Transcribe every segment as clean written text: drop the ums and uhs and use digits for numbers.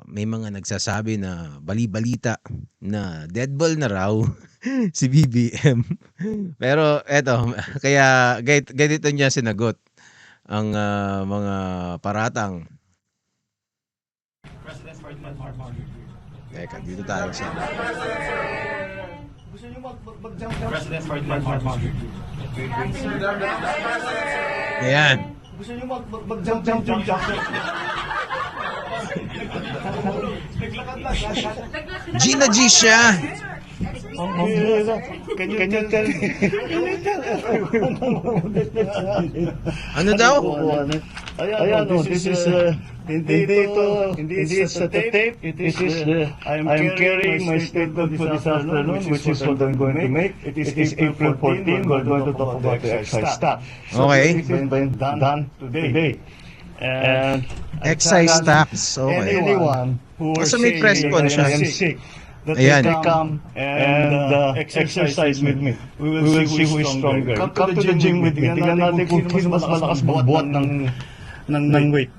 may mga nagsasabi na bali-balita na deadball na raw si BBM. Pero eto, kaya ganito niya sinagot ang mga paratang. Teka, dito tayo sa Gusto niyo President Mark. Ayan. Gusto niyo mag-jump. Gina G siya. Can you tell me? Ano daw? Ayan, this is hindi sa tape. It is I'm carrying my statement for this afternoon, which is what I'm going to make. It is April 14. We're going to talk about the excise tax. Okay. So this is done today. And Excise tax. Okay. anyone who So may press con siya. I am sick, that Ayan. they come and exercise with me. We will see who is stronger. Come to the gym with me. Tingnan natin kung sino mas malakas magbuhat ng weight.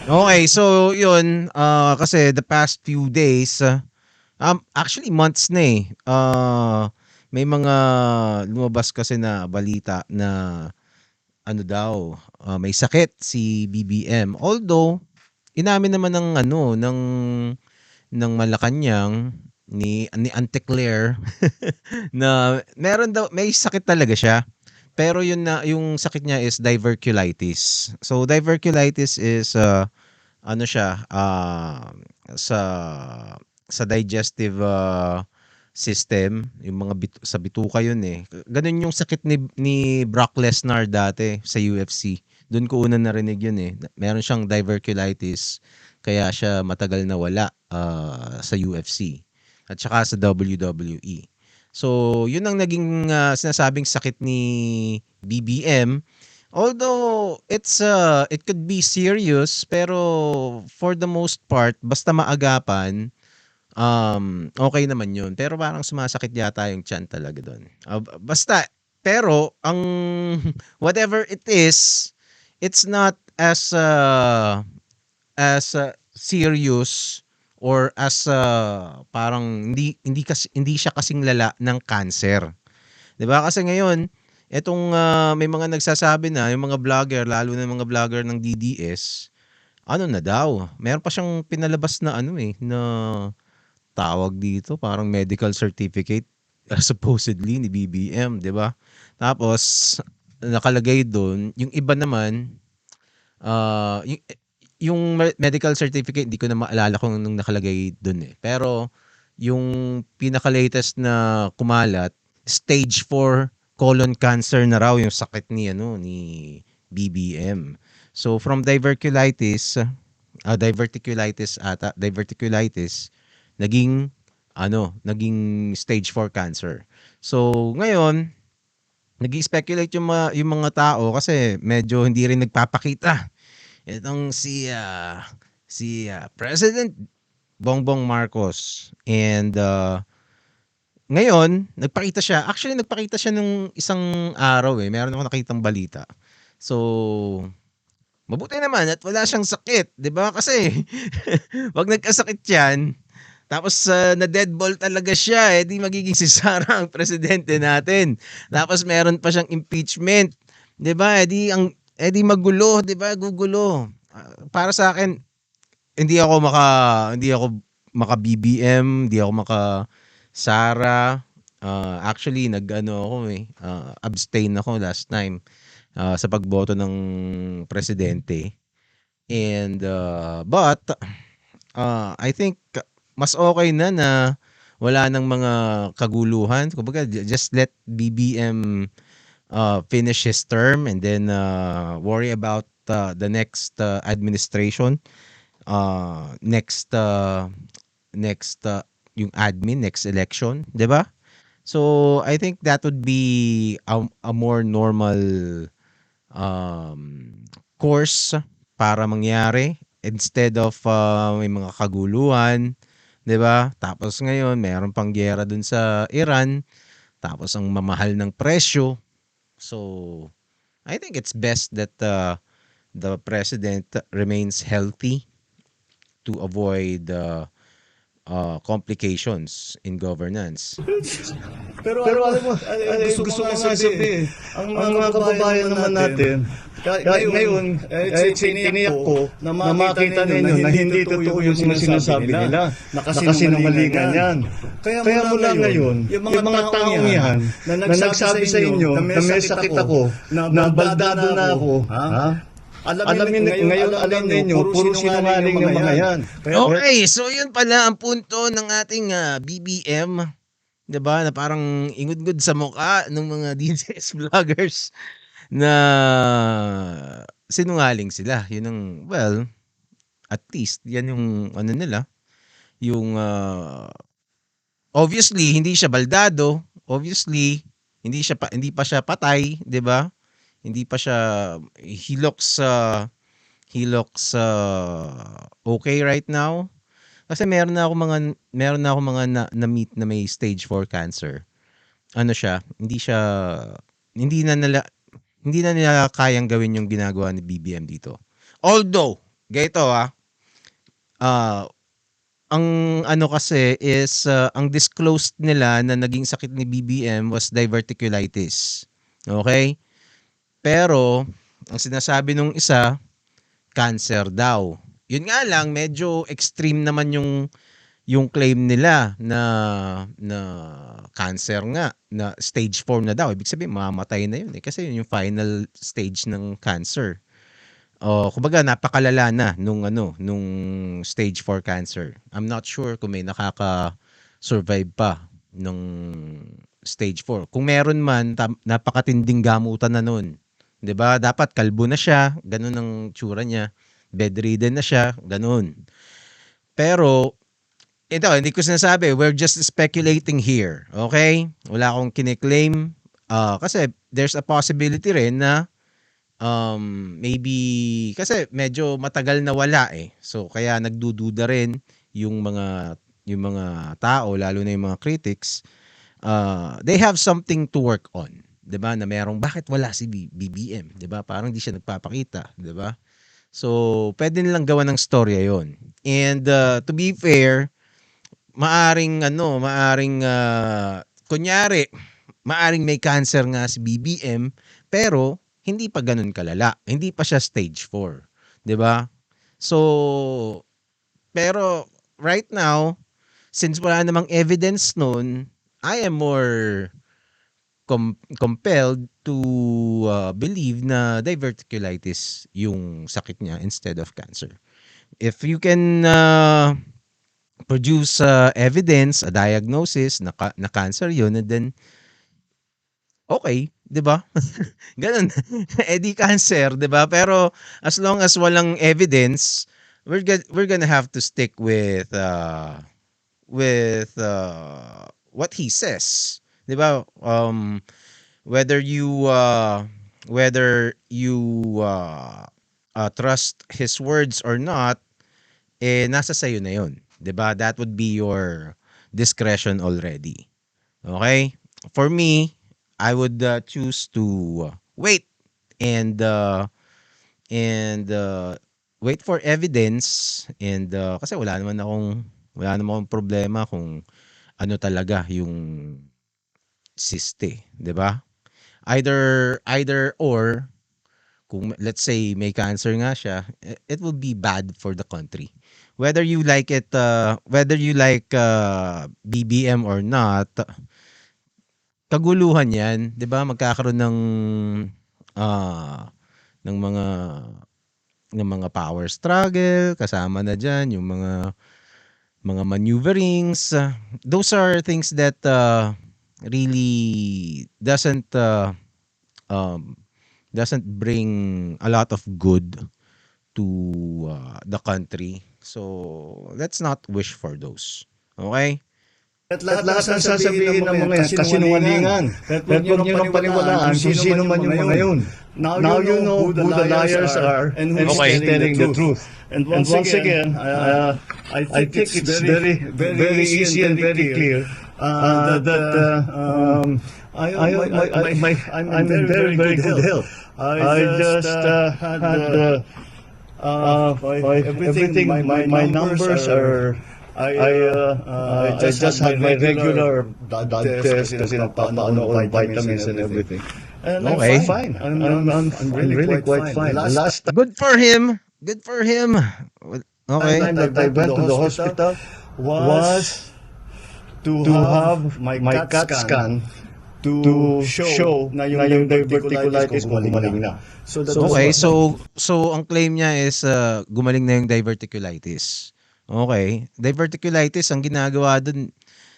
Okay, so yun, kasi the past few days, actually months na eh, may mga lumabas kasi na balita na ano daw, may sakit si BBM. Although, inamin naman ng Malacanang ni Auntie Claire na meron daw, may sakit talaga siya. Pero yun na, yung sakit niya is diverculitis. So diverculitis is ano siya, sa digestive system, yung mga sa bituka yun eh. Ganun yung sakit ni Brock Lesnar dati sa UFC. Doon ko una narinig yun eh. Meron siyang diverculitis, kaya siya matagal na wala sa UFC at saka sa WWE. So, yun ang naging sinasabing sakit ni BBM. Although it could be serious, pero for the most part basta maagapan, okay naman yun. Pero parang sumasakit yata yung tiyan talaga doon. Basta, pero ang whatever it is, it's not as serious or as parang hindi siya kasing lala ng cancer. 'Di ba? Kasi ngayon, etong may mga nagsasabi na yung mga vlogger, lalo na yung mga vlogger ng DDS, ano na daw, meron pa siyang pinalabas na ano eh, na tawag dito, parang medical certificate supposedly ni BBM, 'di ba? Tapos nakalagay doon, yung iba naman yung medical certificate hindi ko na maalala kung anong nakalagay doon eh. Pero yung pinaka-latest na kumalat, stage 4 colon cancer na raw yung sakit ni BBM. So from diverticulitis naging naging stage 4 cancer. So ngayon, nag-speculate yung mga tao kasi medyo hindi rin nagpapakita. Itong si President Bongbong Marcos, and ngayon nagpakita siya. Actually nagpakita siya nung isang araw eh. Meron akong nakitang balita. So mabuti naman at wala siyang sakit, 'di ba? Kasi wag nagkasakit 'yan. Tapos na deadball talaga siya, di magiging si Sara ang presidente natin. Tapos meron pa siyang impeachment, 'di ba? Di magulo, 'di ba? Gugulo. Para sa akin, hindi ako maka BBM, hindi ako maka Sara. Actually ako abstain ako last time sa pagboto ng presidente. And but I think mas okay na wala ng mga kaguluhan. Kumbaga, just let BBM finish his term and then worry about the next administration, next yung admin, next election, 'di ba? So I think that would be a more normal course para mangyari instead of may mga kaguluhan, 'di ba? Tapos ngayon mayroon pang giyera dun sa Iran, tapos ang mamahal ng presyo. So I think it's best that the president remains healthy to avoid complications in governance. Pero alam mo, gusto ko nga sabihin, ang mga kababayan naman natin, ngayon, tiniyak ko na makita ninyo na hindi totoo yung sinasabi nila, na kasinungalingan yan. Kaya mula ngayon, yung mga taong yan, na nagsabi sa inyo na may sakit ako, na baldado na ako, alam ninyo, puro sinungaling yung mga yan. Okay, so yun pala ang punto ng ating BBM. 'Di ba? Na parang ingud-ngud sa mukha ng mga DJs vloggers na sinungaling sila. Yun ang, well, at least yan yung ano nila, yung obviously hindi siya baldado, obviously hindi pa siya patay, 'di ba? Hindi pa siya, he looks okay right now. Kasi meron na ako mga na-meet na may stage 4 cancer. Ano siya, hindi na nila kayang gawin yung ginagawa ni BBM dito. Although, ganito ang ano kasi is ang disclosed nila na naging sakit ni BBM was diverticulitis. Okay? Pero ang sinasabi nung isa, cancer daw. Yun nga lang, medyo extreme naman yung claim nila na cancer nga, na stage 4 na daw. Ibig sabihin, mamamatay na yun kasi yun yung final stage ng cancer. Kumbaga, napakalala na nung stage 4 cancer. I'm not sure kung may nakaka-survive pa nung stage 4. Kung meron man, napakatinding gamutan na nun. 'Di ba? Dapat kalbo na siya, ganun ang tsura niya. Bedridden na siya, ganun. Pero ito, hindi ko sinasabi, we're just speculating here. Okay? Wala akong kine-claim kasi there's a possibility rin na maybe kasi medyo matagal na wala eh. So kaya nagdududa rin yung mga tao, lalo na yung mga critics. They have something to work on. 'Di ba? Na merong bakit wala si BBM, 'di ba? Parang hindi siya nagpapakita, 'di ba? So, pwede nilang gawa ng storya 'yon. And to be fair, maaring kunyari, maaring may cancer nga si BBM, pero hindi pa ganun kalala. Hindi pa siya stage 4, 'di ba? So, pero right now, since wala namang evidence noon, I am more compelled to believe na diverticulitis yung sakit niya instead of cancer. If you can produce evidence, a diagnosis na cancer yun, and then okay, 'di ba? Ganun. Di cancer, 'di ba? Pero as long as walang evidence, we're gonna have to stick with what he says. 'Di ba? Whether you trust his words or not, nasa sayo na 'yon. 'Di ba? That would be your discretion already. Okay? For me, I would choose to wait and wait for evidence, and kasi wala naman akong problema kung ano talaga yung cyste, 'di ba? Either or, kung let's say may cancer nga siya, it will be bad for the country. Whether you like it, BBM or not, kaguluhan 'yan, 'di ba? Magkakaroon ng mga power struggle, kasama na diyan yung mga maneuverings. Those are things that really doesn't bring a lot of good to the country. So let's not wish for those. Okay? At lahat ng sasabihin ng mga yan, kasinungalingan. At huwag nyo nang paniwalaan kung sino man yung mga yun. Now you know who the liars are and who's telling the truth. And once again, I think it's very easy and very clear that I'm in very, very good health. I just had everything. My numbers are. I just had my regular blood test kasi nagpapaano ako ng vitamins and everything. And Okay. I'm fine. I'm really quite fine. The last Good for him. Good for him. Okay. time that I went to the hospital was to have my CAT scan to show na yung diverticulitis ko gumaling na. So that Okay, was so ang claim niya is gumaling na yung diverticulitis. Okay. Diverticulitis ang ginagawa dun.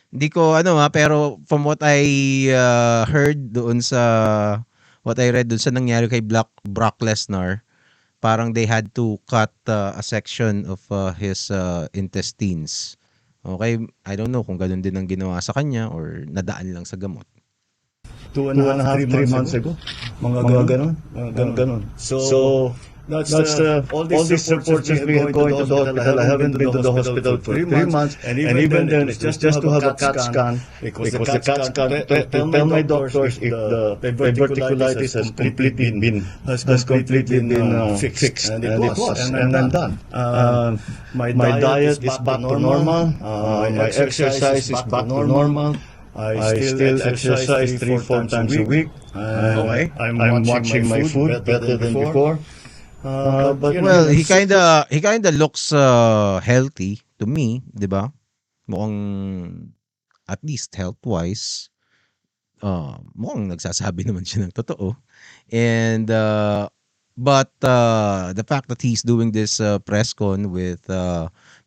Hindi ko pero from what I heard doon sa what I read doon sa nangyari kay Brock Lesnar, parang they had to cut a section of his intestines. Okay, I don't know kung ganun din ang ginawa sa kanya or nadaan lang sa gamot. 2.5, 3 months ago. Mga ganon. So that's all these reports of me going to the hospital. I haven't been to the hospital for 3 months, and even then, it's just to have a CAT scan because the CAT scan to tell my doctors if the diverticulitis has completely been fixed, and it was, and I'm done. My diet is back to normal. My exercise is back to normal. I still exercise 3-4 times a week. Okay. I'm watching my food better than before. But Well, he kinda looks healthy to me, 'di ba? Mukhang at least health-wise, mukhang nagsasabi naman siya ng totoo. And but the fact that he's doing this press con with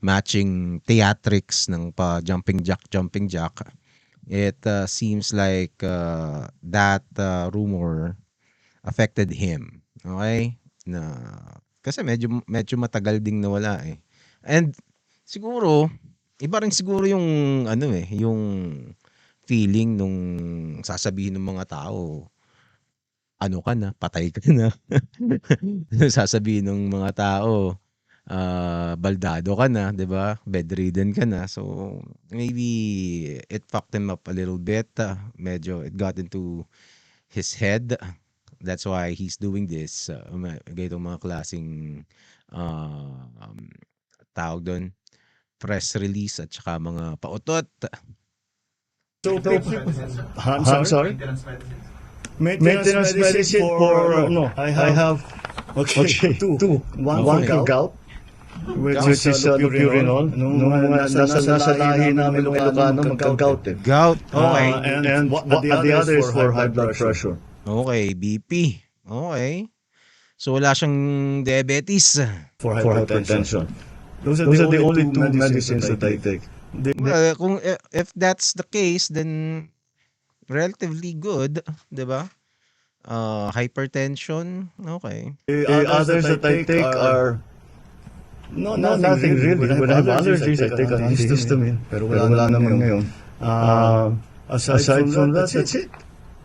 matching theatrics ng jumping jack, it seems like that rumor affected him. Okay? Na kasi medyo matagal ding nawala eh. And siguro iba rin siguro yung yung feeling nung sasabihin ng mga tao, ano ka na, patay ka na. Sasabihin ng mga tao, baldado ka na, 'di ba? Bedridden ka na. So maybe it fucked him up a little bit. Medyo it got into his head. That's why he's doing this. Ganitong mga klaseng tawag doon, press release at saka mga pautot. So, I'm sorry? Maintenance medicine for, I have, two. One gout, which is lupurinol. Nung nasa lahi namin ng Ilocano, magka-gout eh. Gout. Okay. And the other is for high blood pressure. Okay, BP. Okay. So wala siyang diabetes. For hypertension. Those are the only two medicines that I take. Well, if that's the case, then relatively good, 'di ba? Hypertension, okay. The others that I take are nothing really. When I have allergies, I take an antihistamine. Pero wala naman ngayon. Aside from that, that's it.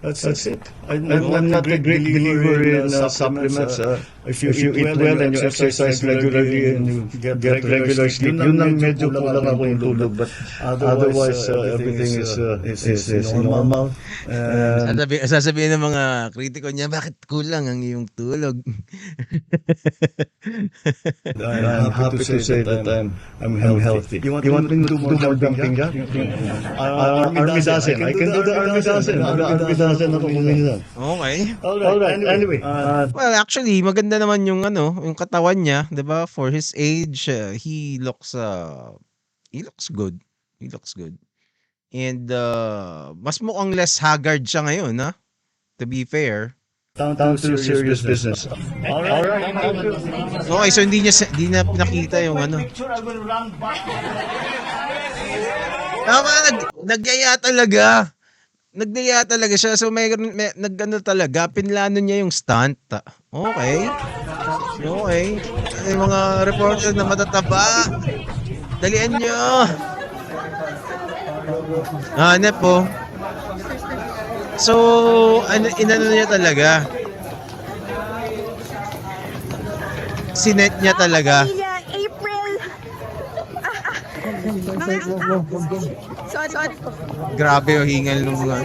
That's it. I'm not a great believer in supplements. If you eat well and you exercise regularly and you get regular sleep, yun lang medyo kulang ako yung tulog. But otherwise, everything is normal. Sasabihin ng mga kritiko niya, bakit kulang ang iyong tulog? I'm happy to say that I'm healthy. You want me to do more jumping jack? Army dozen. I can do the army dozen. Army dozen ako minsan. Okay. Alright. Anyway. Well, actually, maganda naman yung yung katawan niya, 'di ba? For his age, he looks good. He looks good. And mas mukhang less haggard siya ngayon, ha? To be fair. Down to serious business. Alright. Okay, so hindi na pinakita yung Tama, nagyaya talaga. Nagdaya talaga siya. So nagano talaga, pinlano niya yung stunt. Okay. Yung mga reporter na matataba. Dalian niyo. Hanep po. So, inano niya talaga. Sinet niya talaga. April. Sorry po. Grabe yung hingal nung mga.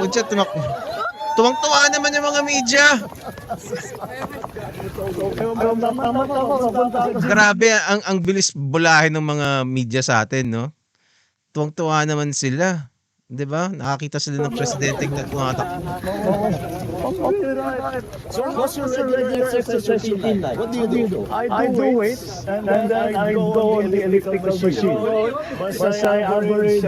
Kung siya tumakbo. Tuwang-tuwa naman yung mga media. Tama, papunta sa Grabe, ang bilis bulahin ng mga media sa atin, no? Tuwang-tuwa naman sila. 'Di ba? Nakakita sila ng presidenteng tumatakbo. Okay, right. So what's your regular exercise routine like? What do you do? I do weights, and then I go on the elliptical machine. But I average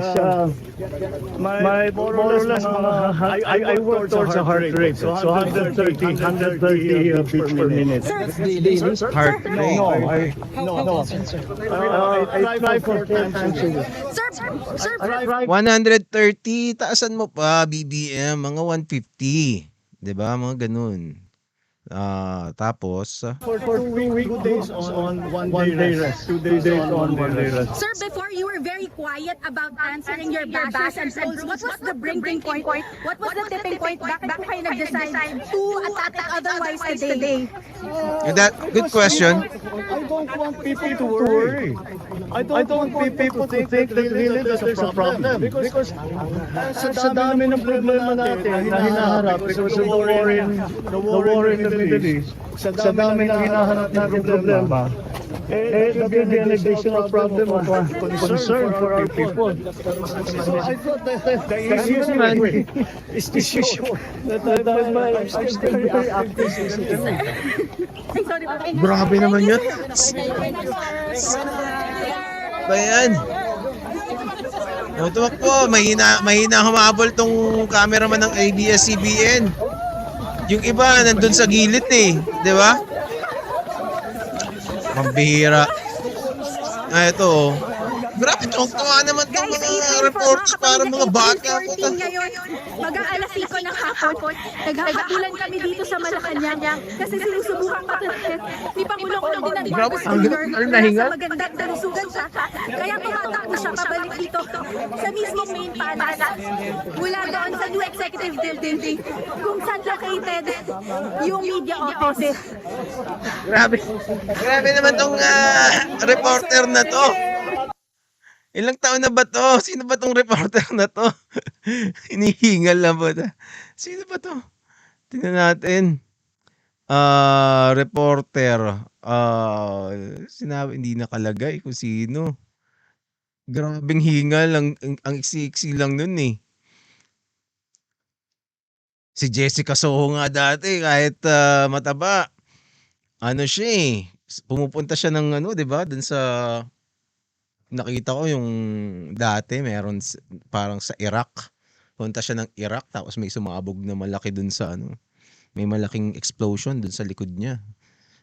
my more or less I work towards a heart rate. So 130 beats per minute. Heart rate. No. I try for 10 times a week. Sir, 130, taasan mo pa, BBM, mga 150. 'Di ba? Mga ganun. Tapos, For 2 days on, 1 day rest. 2 days on, 1 day rest. sir, before you were very quiet about answering your bashers and trolls. What was the breaking point? What was the tipping point? Bakit po kayo nag-decide to attack otherwise today? good question. I don't want people to worry. I don't want people to think that really there's a problem. Because sa dami ng problema natin na hinaharap because of the war in the Middle East, sa dami ng hinaharap natin problema, that will be an additional problem of concern for our people. So I thought that the easiest way is to show that I'm still very active. Grabe naman yun. Ba yan? Tumakbo, mahina humabol tong cameraman ng ABS-CBN. Yung iba nandun sa gilid eh, 'di ba? Pambihira. Ito oh. Grabe, tuwa naman itong mga reports para mga bata. Puta. Ngayon, mag-aalas 5 ng hapon, naghahabulan kami dito sa Malacanang kasi sinusubukan patuloy ni Pangulong Ferdinand Marcos Jr. Nasa magandang kalusugan siya. Kaya tumatakbo siya pabalik dito sa mismong main palace. Mula doon sa new executive building kung saan located yung media office. Grabe naman tong reporter na to. Ilang taon na ba to? Sino ba tong reporter na to? Hinihingal na ba? Sino ba to? Tingnan natin. Reporter. Sinabi, hindi nakalagay kung sino. Grabing hingal. Ang iksi-iksi lang nun eh. Si Jessica Soho nga dati, kahit mataba. Ano siya eh. Pumupunta siya ng ano, 'di ba? Dun sa nakita ko yung dati meron parang sa Iraq. Punta siya ng Iraq tapos may sumabog na malaki dun sa ano. May malaking explosion dun sa likod niya.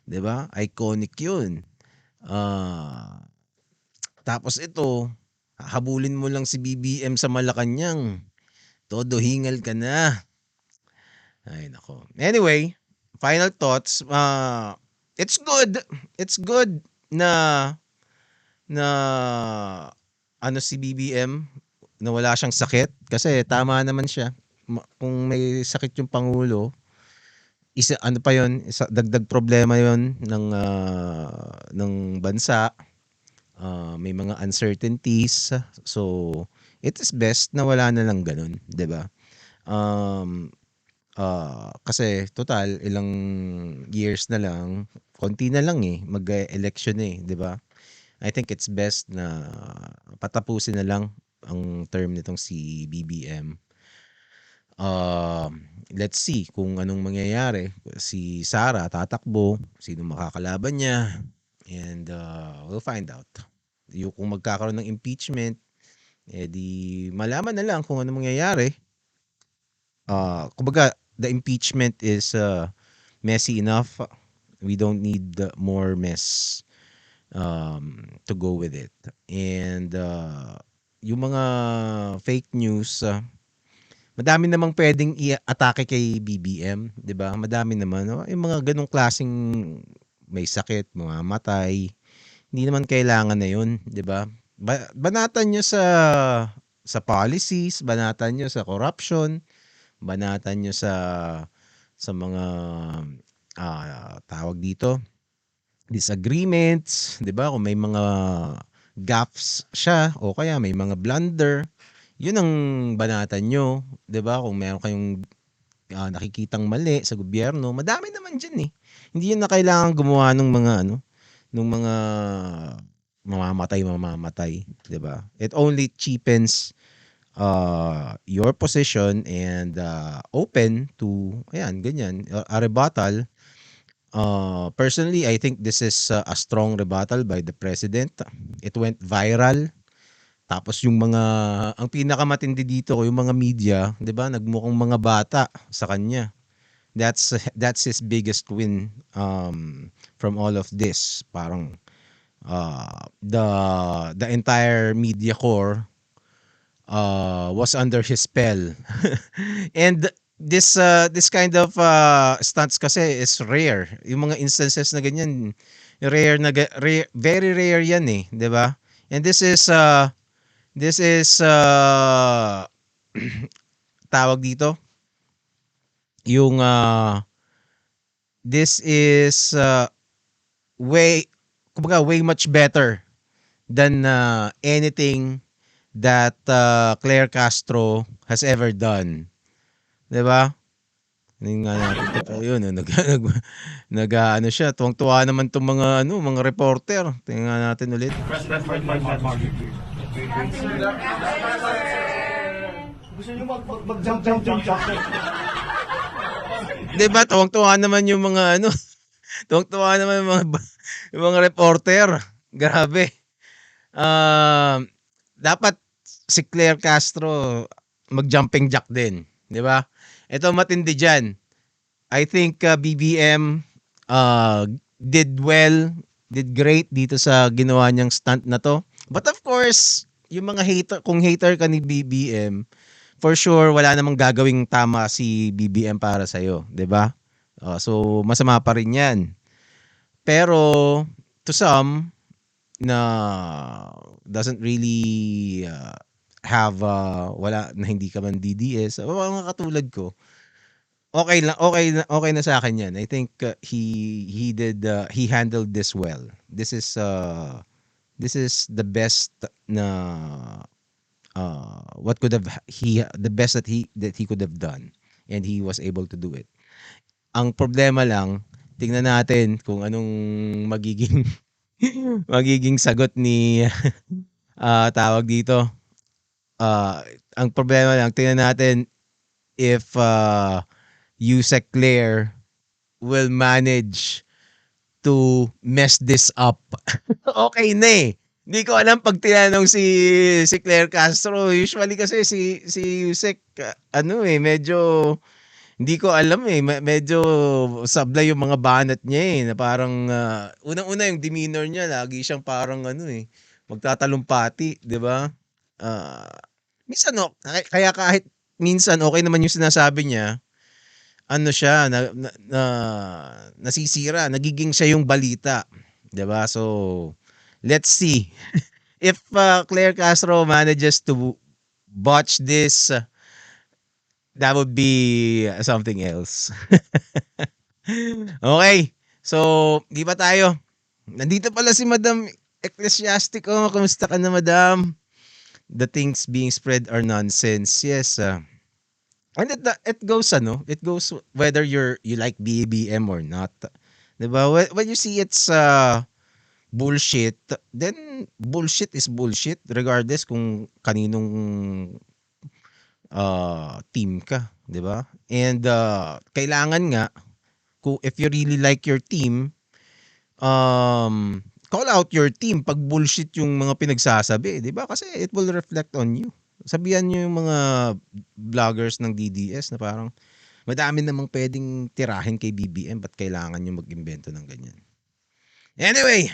'Di ba? Iconic 'yun. Tapos ito, habulin mo lang si BBM sa Malacanang. Todo hingal ka na. Ay nako. Anyway, final thoughts. It's good. It's good na ano si BBM na wala siyang sakit kasi tama naman siya. Kung may sakit yung pangulo, isa ano pa yon, isa dagdag problema yon ng bansa. May mga uncertainties. So it is best na wala na lang ganun, 'di ba? Kasi total ilang years na lang, konti na lang eh, mag-election eh, 'di ba? I think it's best na patapusin na lang ang term nitong si BBM. Let's see kung anong mangyayari. Si Sara tatakbo, sino makakalaban niya, and we'll find out. Kung magkakaroon ng impeachment, di malaman na lang kung anong mangyayari. Kumbaga, the impeachment is messy enough. We don't need more mess to go with it. And yung mga fake news, madami namang pwedeng i-atake kay BBM, 'di ba? Madami naman, no? Yung mga ganong klaseng may sakit, mamamatay. Hindi naman kailangan na 'yun, 'di ba? Banatan niyo sa policies, banatan niyo sa corruption, banatan niyo sa mga tawag dito, disagreements, 'di ba? Kung may mga gaffes siya o kaya may mga blunder, 'yun ang banatan nyo, 'di ba? Kung meron kayong nakikitang mali sa gobyerno, madami naman diyan, eh. Hindi yun na kailangan gumawa ng mga ano, nung mga mamamatay, 'di ba? It only cheapens your position and open to ayan ganyan a rebuttal. Personally, I think this is a strong rebuttal by the president. It went viral. Tapos yung mga ang pinakamatindi dito yung mga media, 'di ba? Nagmukhang mga bata sa kanya. That's his biggest win from all of this. Parang the entire media corps was under his spell. And this kind of stunts kasi is rare. Yung mga instances na ganyan, rare na very rare 'yan eh, 'di ba? And this is tawag dito yung this is way kumbaga way much better than anything that Claire Castro has ever done. 'Di ba? Tingnan nga natin ito. Ayun, ano siya, tuwang-tuwa naman 'tong mga mga reporter. Tingnan nga natin ulit. Gusto niyo mag-jump. 'Di ba? Tuwang-tuwa naman yung mga tuwang-tuwa naman yung mga reporter. Grabe. Dapat si Claire Castro mag-jumping jack din, 'di ba? Ito matindi diyan. I think BBM did great dito sa ginawa niyang stunt na to. But of course, yung mga hater, kung hater ka ni BBM, for sure wala namang gagawing tama si BBM para sa 'di ba? So masama pa rin 'yan. Pero to some na doesn't really have wala na hindi ka man DDS, mga katulad ko. Okay na sa akin 'yan. I think he handled this well. This is the best na what could have the best that he could have done, and he was able to do it. Ang problema lang, tingnan natin kung anong magiging magiging sagot ni tawag dito. Ang problema lang, tingnan natin if Yusek Claire will manage to mess this up. Okay na eh. Hindi ko alam pag tinanong si Claire Castro. Usually kasi si Yusek medyo hindi ko alam eh. Medyo sablay yung mga banat niya eh. Na parang unang-una yung demeanor niya, lagi siyang parang magtatalumpati, 'di ba? Minsan kaya kahit minsan okay naman yung sinasabi niya, siya nasisira, nagiging siya yung balita, 'di ba? So let's see if Claire Castro manages to botch this. That would be something else. Okay. So, di ba tayo? Nandito pala si Madam Ecclesiastic. Kamusta ka na, Madam? The things being spread are nonsense. Yes. And it goes whether you like BBM or not. Diba? When you see it's bullshit, then bullshit is bullshit regardless kung kaninong team ka, 'di ba? And kailangan nga if you really like your team, call out your team pag bullshit yung mga pinagsasabi, 'di ba? Kasi it will reflect on you. Sabihan niyo yung mga vloggers ng DDS na parang madami namang pwedeng tirahin kay BBM, ba't kailangan niyo mag-imbento ng ganyan. Anyway,